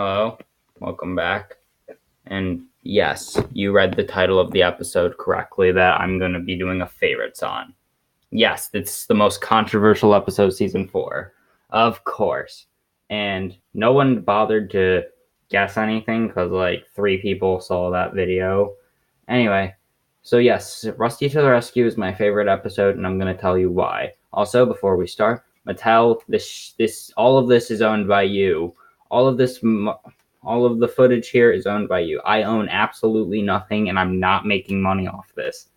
Hello, welcome back. And yes, you read the title of the episode correctly that I'm going to be doing a favorites on. Yes, it's the most controversial episode, season 4. Of course. And no one bothered to guess anything because, like, 3 people saw that video. Anyway, so yes, Rusty to the Rescue is my favorite episode, and I'm going to tell you why. Also, before we start, Mattel, all of this is owned by you. All of the footage here is owned by you. I own absolutely nothing, and I'm not making money off this.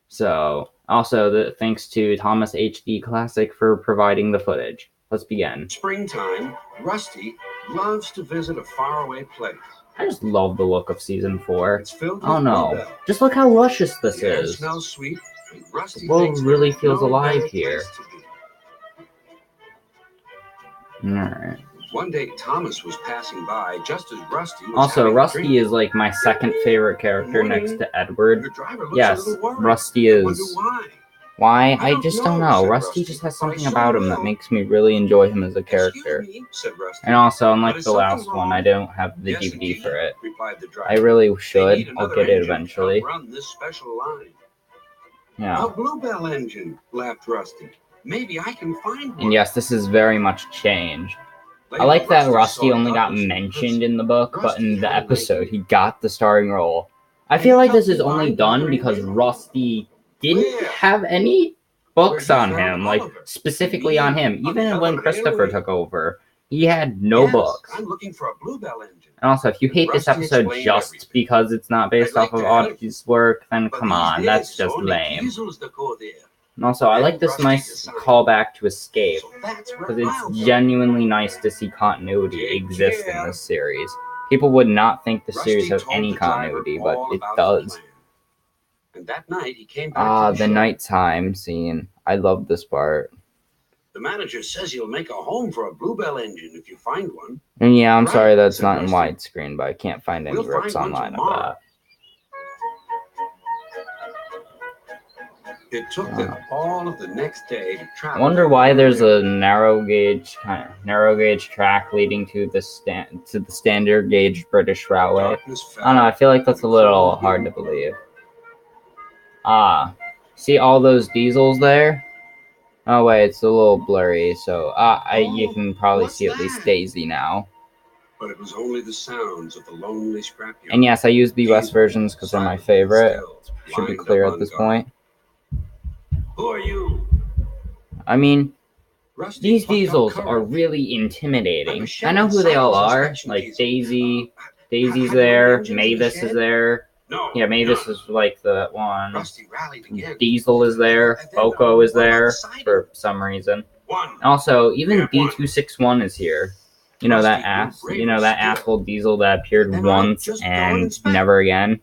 So, also, thanks to Thomas HD Classic for providing the footage. Let's begin. Springtime, Rusty loves to visit a faraway place. I just love the look of season 4. It's filled with Oh no, bluebell. just look how luscious this The air is. smells sweet, and Rusty The world thinks really there's feels no alive better here. place to be. Alright. One day, Thomas was passing by just as Rusty was Also, having a Rusty drink. is like my second favorite character next to Edward. Your driver looks a Yes, little worried. Rusty I wonder is. why. Why? I I don't just don't know, know. said Rusty Rusty. just has But I something sure about him that will. makes me really enjoy him as a character. Excuse me, said Rusty. And also, But unlike is the last something one, wrong? I don't have the Yes, DVD indeed, for it. replied the driver. I really They should. need I'll another get it engine to eventually. outrun this special line. Yeah. A bluebell engine, laughed Rusty. Maybe I can find one. And yes, this is very much changed. I like that Rusty only got mentioned in the book, but in the episode, he got the starring role. I feel like this is only done because Rusty didn't have any books on him, like specifically on him. Even when Christopher took over, he had no books. I'm looking for a bluebell engine. And also, if you hate this episode just because it's not based off of Audrey's work, then come on, that's just lame. And also, I like this nice callback to Escape, because it's genuinely nice to see continuity exist in this series. People would not think the series has any continuity, but it does. And that night he came back to the nighttime scene. I love this part. The manager says he'll make a home for a bluebell engine if you find one. And yeah, I'm Right, sorry that's said not in Rusty. widescreen, but I can't find any We'll rips find one online of tomorrow. that. It took them all of the next day to I travel. wonder why there's a narrow gauge track leading to the standard gauge British Railway. Darkness fell. I don't know, I feel like that's a little hard to believe. See all those diesels there? Oh wait, it's a little blurry, so you can probably What's see at least that? Daisy now. But it was only the sounds of the lonely scrapyard. And yes, I use the US versions because they're my favorite. Should be Lined clear up at this on guard. point. Who are you? I mean, Rusty these plucked up diesels courage. are really intimidating. I'm a I know who they all Shepard are. inspection Like diesel. Daisy, Have Daisy's you there, engines in the Mavis shed? is there. No. Yeah, Mavis no. is like the one. Rusty rallied again. Diesel is there. And then, Boko is what about there the siding? for some reason. One. Also, even Yeah, one. D261 is here. You know that asshole Diesel that appeared Then once just go and inspect. never again.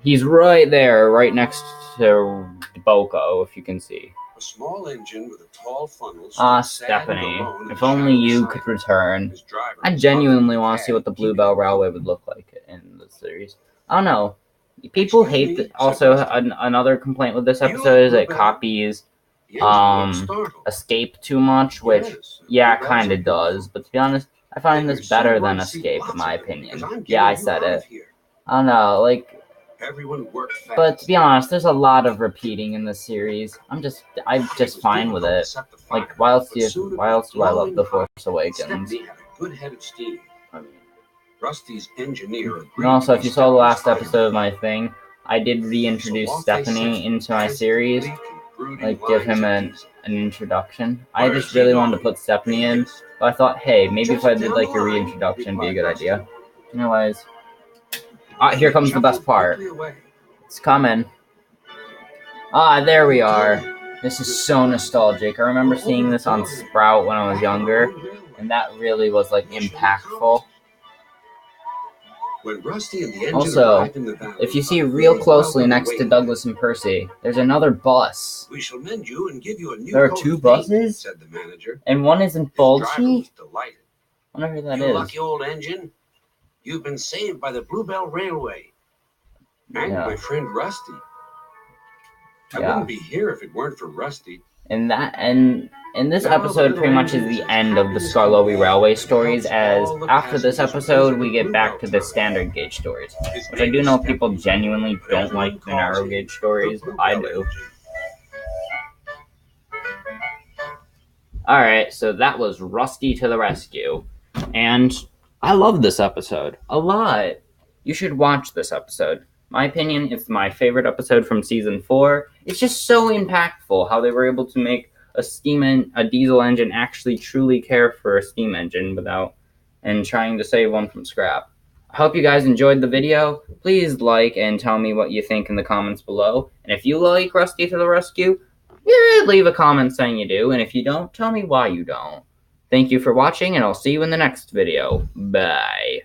He's right there, right next to Boko, if you can see. A small engine with a tall funnel. Stephanie, if only you could return. I genuinely want to see what the Bluebell Railway would look like in the series. I don't know. People hate that. Also, another complaint with this episode is it copies Escape too much, which, yeah, it kind of does. But to be honest, I find this better than Escape, in my opinion. Yeah, I said it. I don't know, like... Everyone worked fast. But to be honest, there's a lot of repeating in this series. I'm just fine with it. Like, why else do I love The Force Awakens? Stephanie had a good head of steam. Rusty's engineer agreed. And also, to if you saw the last Stephanie's episode of my thing, I did reintroduce Stephanie into my series. Like, give him an introduction. I just really wanted to put Stephanie in, but I thought, hey, maybe if I did like a reintroduction, it'd be a good idea. Anyways, here comes the best part. It's coming. There we are. This is so nostalgic. I remember seeing this on Sprout when I was younger, and that really was like impactful. When Rusty and the engine Also, arrived in the valley, if you see real closely next to Douglas and Percy, there's another bus. We shall mend you and give you a new There are coat 2 of paint, buses? said the manager. And one isn't His driver bulgy? was delighted. I wonder who that You is. lucky old engine. You've been saved by the Bluebell Railway. And Yeah. my friend Rusty. I Yeah. wouldn't be here if it weren't for Rusty. And this episode pretty much is the end of the Skarloey Railway stories, as after this episode we get back to the standard gauge stories, which I do know people genuinely don't like the narrow gauge stories, but I do. Alright, so that was Rusty to the rescue, and I love this episode a lot. You should watch this episode. My opinion, it's my favorite episode from season 4. It's just so impactful how they were able to make a diesel engine actually truly care for a steam engine and trying to save one from scrap. I hope you guys enjoyed the video. Please like and tell me what you think in the comments below. And if you like Rusty to the Rescue, leave a comment saying you do. And if you don't, tell me why you don't. Thank you for watching, and I'll see you in the next video. Bye.